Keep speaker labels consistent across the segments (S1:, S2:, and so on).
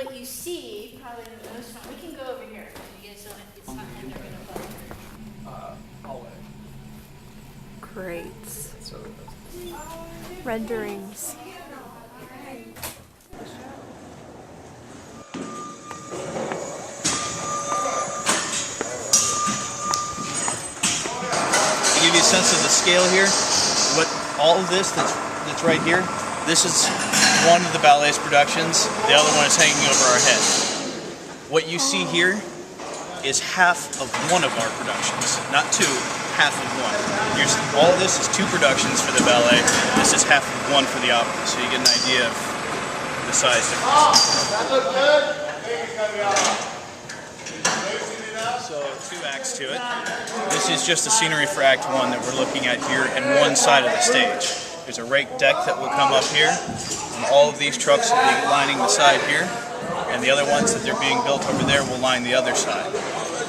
S1: what you see, probably the most fun. We can go over here. You guys don't. It's not. I'm never gonna bother.
S2: Hallway.
S3: Great.
S2: So
S3: Renderings.
S4: To give you a sense of the scale here, what all of this that's right here, this is one of the ballet's productions. The other one is hanging over our head. What you see here is half of one of our productions, not two, half of one. All of this is two productions for the ballet. This is half of one for the opera, so you get an idea of the size difference.
S5: That look good? I think it's gonna be all right.
S4: So 2 acts to it. This is just the scenery for Act 1 that we're looking at here and one side of the stage. There's a rake deck that will come up here, and all of these trucks will be lining the side here, and the other ones that they're being built over there will line the other side.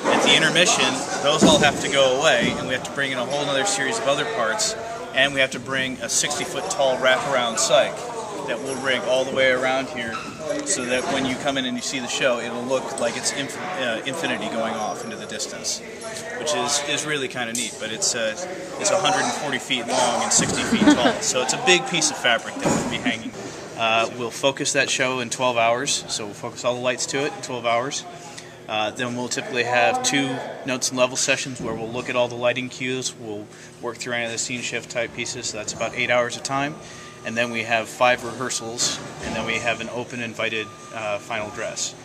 S4: At the intermission, those all have to go away, and we have to bring in a whole other series of other parts, and we have to bring a 60-foot tall wraparound cyc that will rig all the way around here, so that when you come in and you see the show, it'll look like it's infinity going off into the distance, which is really kind of neat. But it's 140 feet long and 60 feet tall, so it's a big piece of fabric that will be hanging. We'll focus that show in 12 hours, so we'll focus all the lights to it in 12 hours. Then we'll typically have 2 notes and level sessions where we'll look at all the lighting cues. We'll work through any of the scene shift type pieces, so that's about 8 hours of time. And then we have 5 rehearsals, and then we have an open invited final dress.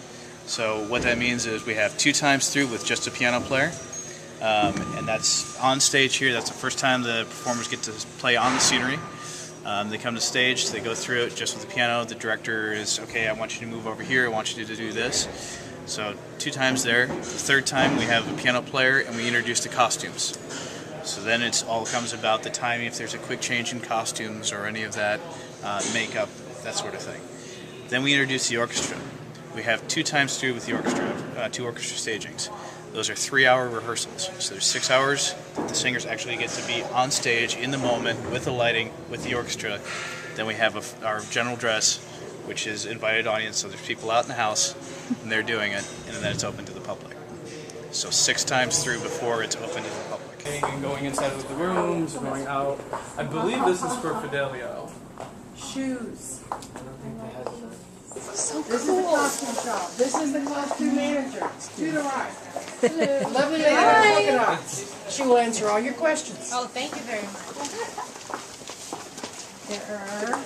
S4: So what that means is we have 2 times through with just a piano player, and that's on stage here. That's the first time the performers get to play on the scenery. They come to stage, they go through it just with the piano. The director is, okay, I want you to move over here, I want you to do this. So 2 times there. The 3rd time we have a piano player and we introduce the costumes. So then it's all comes about the timing, if there's a quick change in costumes or any of that, makeup, that sort of thing. Then we introduce the orchestra. We have 2 times through with the orchestra, 2 orchestra stagings. Those are 3-hour rehearsals. So there's 6 hours that the singers actually get to be on stage in the moment with the lighting, with the orchestra. Then we have our general dress, which is invited audience, so there's people out in the house and they're doing it, and then it's open to the public. So 6 times through before it's open to the public.
S2: and going inside of the rooms, going out. I believe this is for Fidelio.
S6: Shoes.
S3: So
S6: This is the
S3: cool.
S6: costume shop. This is the costume manager. To the right. Lovely lady with polka dots. She will answer all your questions.
S1: Oh, thank you very much.
S6: There are.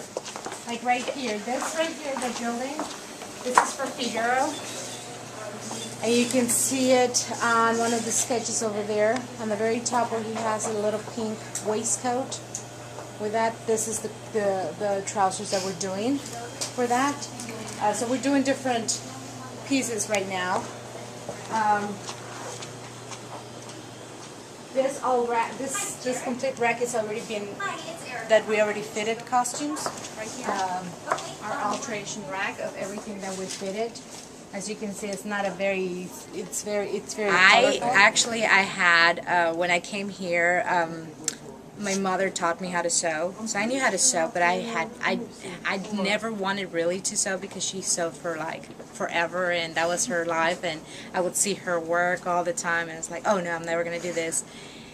S1: Like right here, this right here, the building, this is for Figaro.
S6: And you can see it on one of the sketches over there, on the very top where he has a little pink waistcoat. With that, this is the trousers that we're doing for that. So we're doing different pieces right now. This complete rack is already been that we already fitted costumes right here. Our alteration rack of everything that we fitted. As you can see, it's not a very. It's very colorful.
S7: I had when I came here. My mother taught me how to sew, so I knew how to sew. But I never wanted really to sew because she sewed for like forever, and that was her life. And I would see her work all the time, and it's like, oh no, I'm never gonna do this.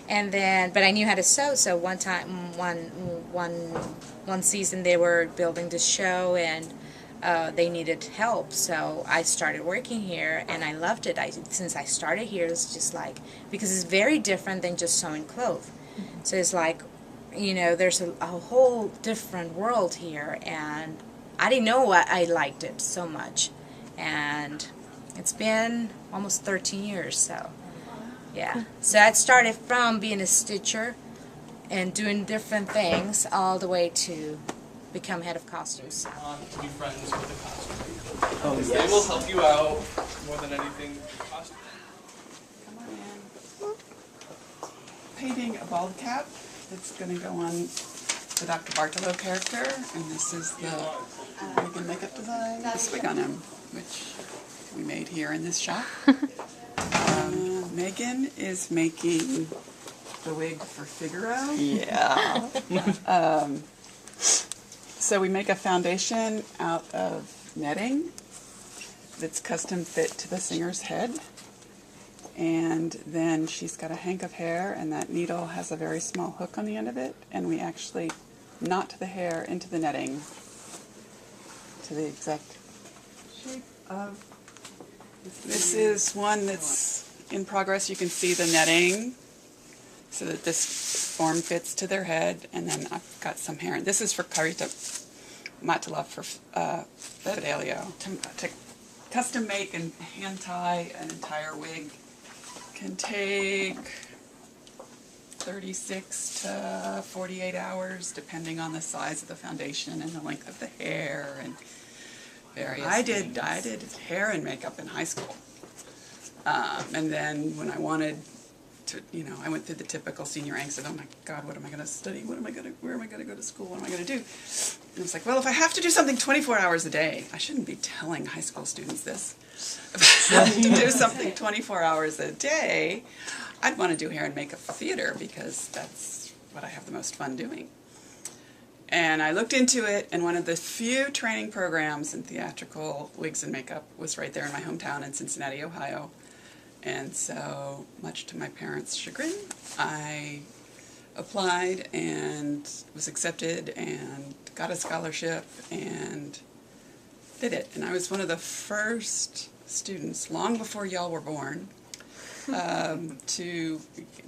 S7: And then, but I knew how to sew. So one time, one season, they were building this show, and they needed help. So I started working here, and I loved it. Since I started here, it's just like, because it's very different than just sewing clothes. So it's like, you know, there's a whole different world here, and I didn't know why I liked it so much. And it's been almost 13 years, so yeah. So I started from being a stitcher and doing different things all the way to become head of costumes.
S2: To be friends with the costume. Oh, yes. They will help you out more than anything. Costume.
S8: Come on in. Painting a bald cap that's going to go on the Dr. Bartolo character, and this is the Megan makeup design. This wig on him, which we made here in this shop. Megan is making the wig for Figaro.
S3: Yeah.
S8: So we make a foundation out of netting, that's custom fit to the singer's head. And then she's got a hank of hair, and that needle has a very small hook on the end of it, and we actually knot the hair into the netting to the exact shape of. This is one that's in progress. You can see the netting so that this form fits to their head, and then I've got some hair. And this is for Carita Matala for Fidelio. To custom make and hand tie an entire wig can take 36 to 48 hours, depending on the size of the foundation and the length of the hair and various things. I did hair and makeup in high school. And then when I wanted to, I went through the typical senior angst of, oh my God, what am I going to study? Where am I going to go to school? What am I going to do? And I was like, well, if I have to do something 24 hours a day, I shouldn't be telling high school students this. If I have to do something 24 hours a day, I'd want to do hair and makeup for theater because that's what I have the most fun doing. And I looked into it, and one of the few training programs in theatrical wigs and makeup was right there in my hometown in Cincinnati, Ohio. And so, much to my parents' chagrin, I applied and was accepted and got a scholarship and did it. And I was one of the first students, long before y'all were born, to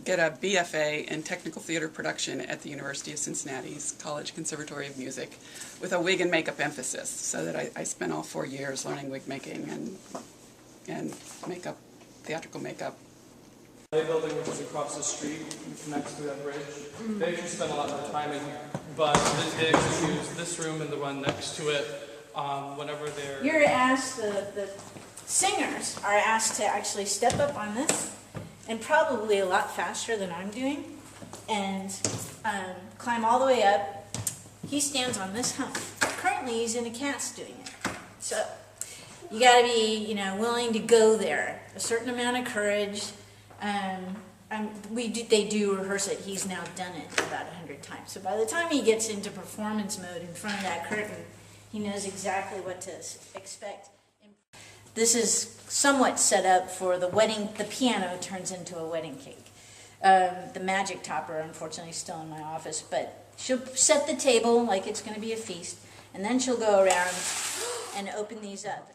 S8: get a BFA in technical theater production at the University of Cincinnati's College Conservatory of Music with a wig and makeup emphasis, so that I spent all 4 years learning wig making and makeup, theatrical makeup.
S2: The building, which is across the street, next to that bridge, they actually spend a lot more time in here, but they actually use this room and the one next to it whenever they're...
S1: You're asked, the singers are asked to actually step up on this, and probably a lot faster than I'm doing, and climb all the way up. He stands on this hump. Currently, he's in a cast doing it. So you got to be, willing to go there. A certain amount of courage. They do rehearse it. He's now done it about 100 times. So by the time he gets into performance mode in front of that curtain, he knows exactly what to expect. This is somewhat set up for the wedding. The piano turns into a wedding cake. The magic topper, unfortunately, is still in my office, but she'll set the table like it's going to be a feast, and then she'll go around and open these up.